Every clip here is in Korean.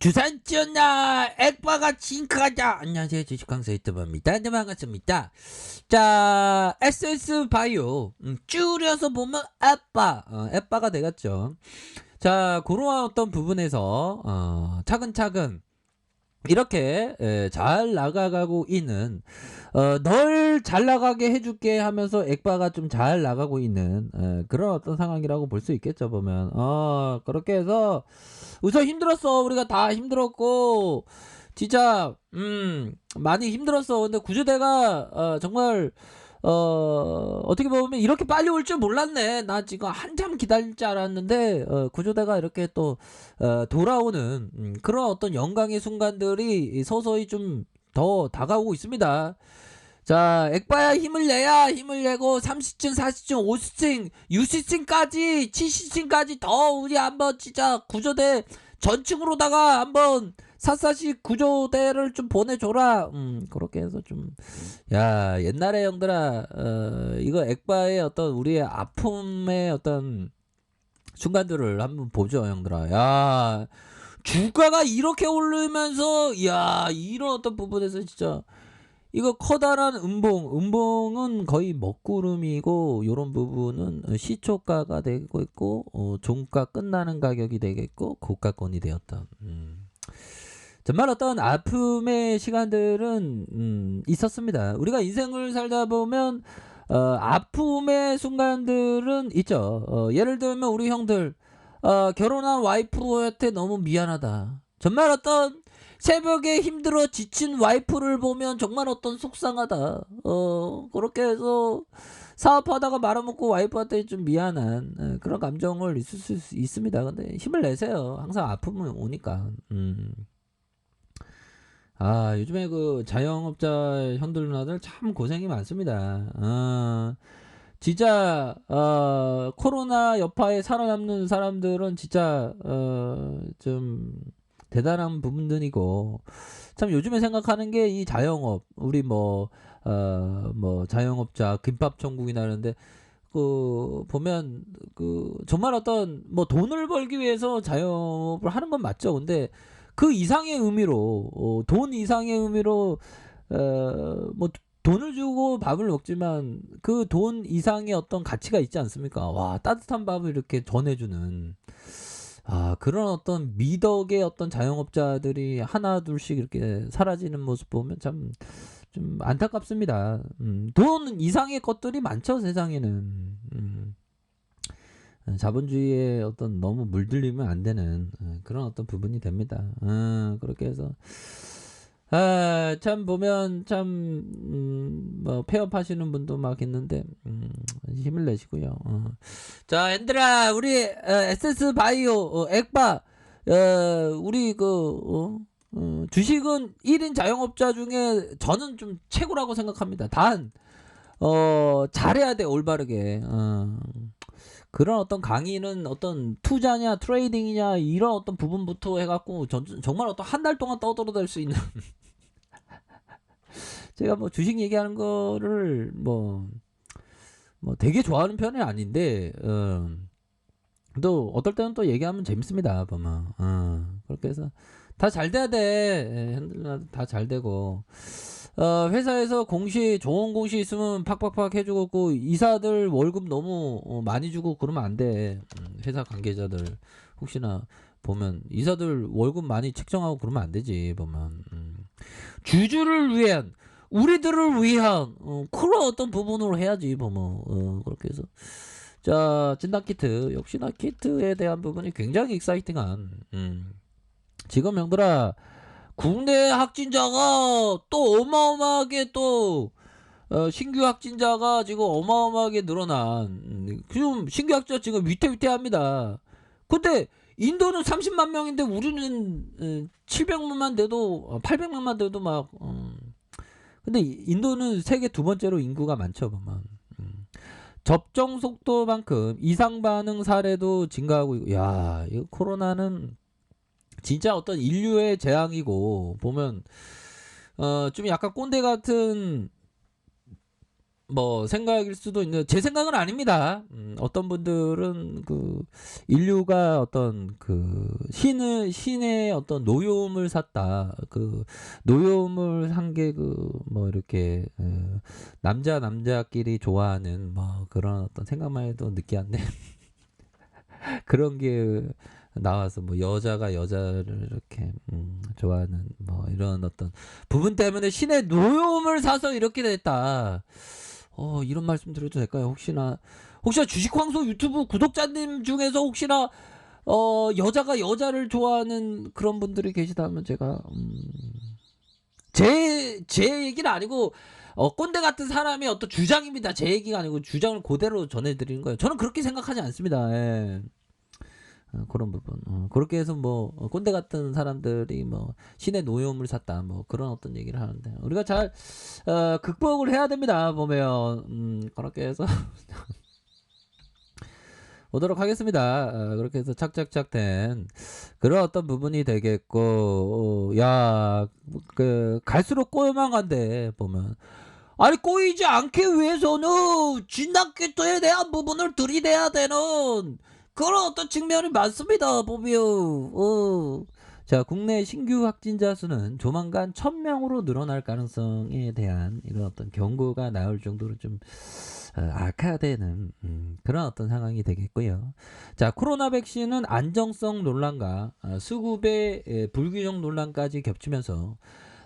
주산지었나 액바가 징크하자. 안녕하세요, 주식강사 유튜버입니다. 네, 반갑습니다. 자, SS 바이오 줄여서 보면 액바가 되겠죠. 자, 그러한 어떤 부분에서 차근차근 이렇게 잘 나가고 있는, 널 잘 나가게 해줄게 하면서 액바가 좀 잘 나가고 있는 그런 어떤 상황이라고 볼 수 있겠죠, 보면. 그렇게 해서 우선 힘들었어. 우리가 다 힘들었고 진짜 많이 힘들었어. 근데 구조대가 정말 어떻게 보면 이렇게 빨리 올 줄 몰랐네. 나 지금 한참 기다릴 줄 알았는데 구조대가 이렇게 또 돌아오는 그런 어떤 영광의 순간들이 서서히 좀 더 다가오고 있습니다. 자, 액바야 힘을 내야 힘을 내고 30층, 40층, 50층, 60층까지, 70층까지 더 우리 한번 진짜 구조대 전층으로다가 한번 샅샅이 구조대를 좀 보내줘라. 그렇게 해서 좀, 야, 옛날에 형들아, 이거 액바의 어떤 우리의 아픔의 어떤 순간들을 한번 보죠, 형들아. 야, 주가가 이렇게 오르면서, 야, 이런 어떤 부분에서 진짜, 이거 커다란 음봉은 거의 먹구름이고, 요런 부분은 시초가가 되고 있고, 종가 끝나는 가격이 되겠고, 고가권이 되었다. 정말 어떤 아픔의 시간들은 있었습니다. 우리가 인생을 살다 보면 아픔의 순간들은 있죠. 예를 들면 우리 형들 결혼한 와이프한테 너무 미안하다. 정말 어떤 새벽에 힘들어 지친 와이프를 보면 정말 어떤 속상하다. 그렇게 해서 사업하다가 말아먹고 와이프한테 좀 미안한 그런 감정을 있을 수 있습니다. 근데 힘을 내세요. 항상 아픔은 오니까. 요즘에 그 자영업자 형들 누나들 참 고생이 많습니다. 진짜 코로나 여파에 살아남는 사람들은 진짜 좀 대단한 부분들이고, 참 요즘에 생각하는 게 이 자영업, 우리 뭐 자영업자 김밥 천국이나 이러는데 그 보면 그 정말 어떤 뭐 돈을 벌기 위해서 자영업을 하는 건 맞죠. 근데 그 이상의 의미로 돈 이상의 의미로 뭐 돈을 주고 밥을 먹지만 그 돈 이상의 어떤 가치가 있지 않습니까? 와, 따뜻한 밥을 이렇게 전해주는 그런 어떤 미덕의 어떤 자영업자들이 하나 둘씩 이렇게 사라지는 모습 보면 참 좀 안타깝습니다. 돈 이상의 것들이 많죠, 세상에는. 자본주의에 어떤 너무 물들리면 안 되는 그런 어떤 부분이 됩니다. 그렇게 해서 참 보면 참 뭐 폐업하시는 분도 막 있는데 힘을 내시고요. 자, 엔드라 우리 SS 바이오 액바 우리 주식은 1인 자영업자 중에 저는 좀 최고라고 생각합니다. 단 잘해야 돼, 올바르게. 그런 어떤 강의는 어떤 투자냐 트레이딩이냐 이런 어떤 부분부터 해갖고 정말 어떤 한 달 동안 떠들어댈 수 있는 제가 뭐 주식 얘기하는 거를 뭐 되게 좋아하는 편은 아닌데 또 어떨 때는 또 얘기하면 재밌습니다, 보면. 그렇게 해서 다 잘 돼야 돼. 다 잘 되고 회사에서 좋은 공시 있으면 팍팍팍 해주고, 그 이사들 월급 너무 많이 주고 그러면 안 돼. 회사 관계자들 혹시나 보면 이사들 월급 많이 책정하고 그러면 안 되지, 보면. 주주를 위한, 우리들을 위한 그런 어떤 부분으로 해야지, 보면. 그렇게 해서 자, 진단키트 역시나 키트에 대한 부분이 굉장히 익사이팅한 지금 형들아, 국내 확진자가 또 어마어마하게 또 신규 확진자가 지금 어마어마하게 늘어난, 지금 신규 확진자 지금 위태위태합니다. 근데 인도는 30만 명인데 우리는 700만만 돼도 800만만 돼도 막 근데 인도는 세계 두 번째로 인구가 많죠, 보면. 접종 속도만큼 이상 반응 사례도 증가하고 있고, 야, 이 코로나는 진짜 어떤 인류의 재앙이고, 보면 좀 약간 꼰대 같은 뭐 생각일 수도 있는데 제 생각은 아닙니다. 어떤 분들은 그 인류가 어떤 그 신의 어떤 노여움을 샀다. 그 노여움을 산 게 그 뭐 이렇게 남자끼리 좋아하는 뭐 그런 어떤 생각만 해도 느끼한데 그런 게 나와서 뭐 여자가 여자를 이렇게 좋아하는 뭐 이런 어떤 부분 때문에 신의 노여움을 사서 이렇게 됐다. 이런 말씀 드려도 될까요? 혹시나 주식황소 유튜브 구독자님 중에서 혹시나 여자가 여자를 좋아하는 그런 분들이 계시다면 제가 제 얘기는 아니고 꼰대 같은 사람의 어떤 주장입니다. 제 얘기가 아니고 주장을 그대로 전해드리는 거예요. 저는 그렇게 생각하지 않습니다. 예. 그런 부분. 그렇게 해서 뭐 꼰대 같은 사람들이 뭐 신의 노여움을 샀다. 뭐 그런 어떤 얘기를 하는데 우리가 잘 극복을 해야 됩니다. 보면 그렇게 해서 보도록 하겠습니다. 그렇게 해서 착착착 된 그런 어떤 부분이 되겠고 갈수록 꼬여만간데 보면 아니 꼬이지 않기 위해서는 진단키트에 대한 부분을 들이대야 되는 그런 어떤 측면이 많습니다. 보면 자, 국내 신규 확진자 수는 조만간 1000명으로 늘어날 가능성에 대한 이런 어떤 경고가 나올 정도로 좀 악화되는 그런 어떤 상황이 되겠고요. 자, 코로나 백신은 안정성 논란과 수급의 불균형 논란까지 겹치면서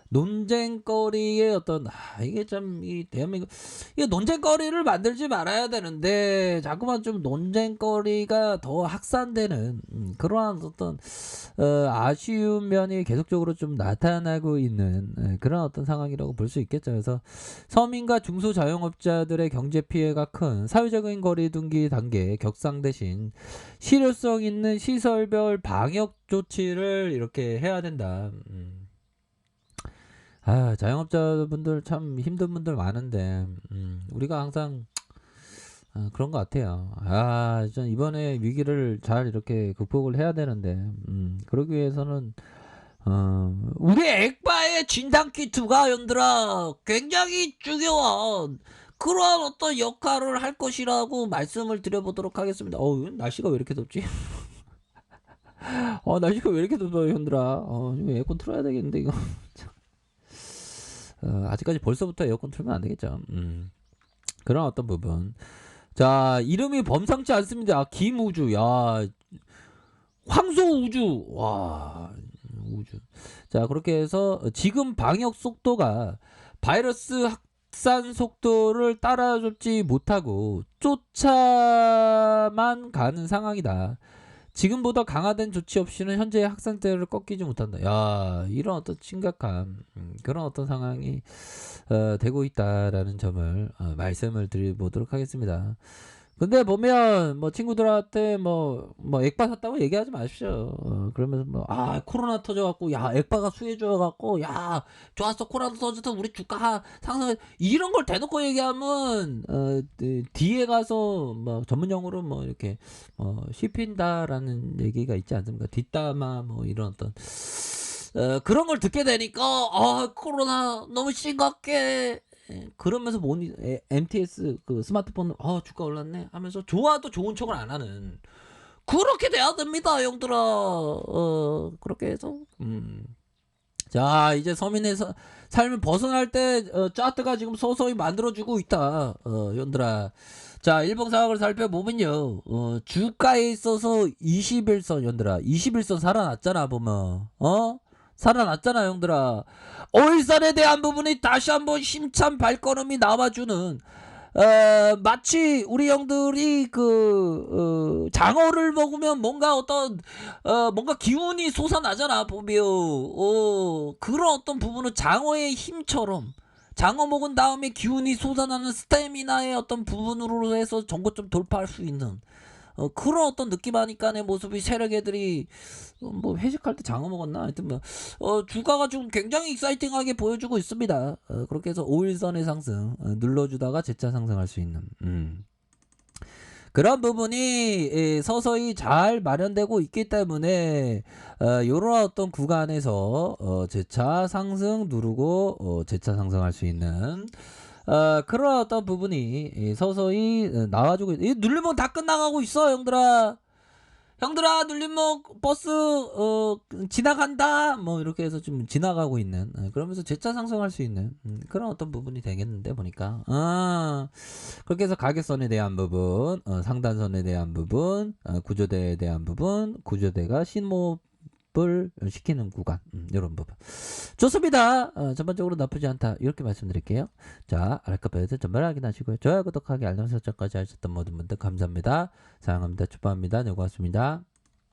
논쟁거리의 어떤 이게 참 이 대한민국 이게 논쟁거리를 만들지 말아야 되는데 자꾸만 좀 논쟁거리가 더 확산되는 그러한 어떤 아쉬운 면이 계속적으로 좀 나타나고 있는 그런 어떤 상황이라고 볼 수 있겠죠. 그래서 서민과 중소자영업자들의 경제 피해가 큰 사회적인 거리두기 단계 격상 대신 실효성 있는 시설별 방역 조치를 이렇게 해야 된다. 자영업자분들 참 힘든 분들 많은데 우리가 항상 그런 것 같아요. 전 이번에 위기를 잘 이렇게 극복을 해야 되는데 그러기 위해서는 우리 액바의 진단키트가 연들아 굉장히 중요한 그러한 어떤 역할을 할 것이라고 말씀을 드려보도록 하겠습니다. 날씨가 왜 이렇게 덥지? 날씨가 왜 이렇게 덥어, 현들아? 이거 에어컨 틀어야 되겠는데 이거. 아직까지 벌써부터 에어컨 틀면 안 되겠죠. 그런 어떤 부분. 자, 이름이 범상치 않습니다. 김우주. 황소우주. 와, 우주. 자, 그렇게 해서 지금 방역 속도가 바이러스 확산 속도를 따라잡지 못하고 쫓아만 가는 상황이다. 지금보다 강화된 조치 없이는 현재의 확산세를 꺾이지 못한다. 이런 어떤 심각한 그런 어떤 상황이 되고 있다라는 점을 말씀을 드려보도록 하겠습니다. 근데 보면 뭐 친구들한테 뭐 액바 샀다고 얘기하지 마십시오. 그러면서 코로나 터져갖고 액바가 수혜줘갖고 좋았어 코로나 터져서 우리 주가 상승 이런 걸 대놓고 얘기하면 뒤에 가서 뭐 전문용어로 뭐 이렇게 씹힌다라는 얘기가 있지 않습니까? 뒷담화 뭐 이런 어떤 그런 걸 듣게 되니까 코로나 너무 심각해. 그러면서 MTS 그 스마트폰 주가 올랐네 하면서 좋아도 좋은 척을 안 하는 그렇게 돼야 됩니다, 형들아. 그렇게 해서 자, 이제 서민의 삶을 벗어날 때 짜트가 지금 서서히 만들어주고 있다, 형들아. 자, 일본 상황을 살펴보면요, 주가에 있어서 21선 형들아 21선 살아났잖아 보면 살아났잖아 형들아. 오일선에 대한 부분이 다시 한번 힘찬 발걸음이 나와주는 마치 우리 형들이 장어를 먹으면 뭔가 뭔가 기운이 솟아나잖아 보면 그런 어떤 부분은 장어의 힘처럼 장어 먹은 다음에 기운이 솟아나는 스태미나의 어떤 부분으로 해서 전고점 돌파할 수 있는 그런 어떤 느낌 하니까 내 모습이 세력애들이 뭐 회식할 때 장어 먹었나 하여튼 주가가 좀 굉장히 익사이팅하게 보여주고 있습니다. 그렇게 해서 5일선의 상승 눌러주다가 재차 상승할 수 있는 그런 부분이 서서히 잘 마련되고 있기 때문에 요런 어떤 구간에서 재차 상승 누르고 재차 상승할 수 있는 그런 어떤 부분이 서서히 나와주고 이 눌림목 다 끝나가고 있어 형들아. 형들아 눌림목 버스 지나간다 뭐 이렇게 해서 좀 지나가고 있는 그러면서 재차 상승할 수 있는 그런 어떤 부분이 되겠는데 보니까 그렇게 해서 가격선에 대한 부분 상단선에 대한 부분 구조대에 대한 부분 구조대가 신호를 시키는 구간 이런 부분 좋습니다. 전반적으로 나쁘지 않다 이렇게 말씀드릴게요. 자 알카페에서 전말 확인하시고요. 좋아요 구독하기 알람 설정까지 하셨던 모든 분들 감사합니다. 사랑합니다. 축복합니다. 네 고맙습니다.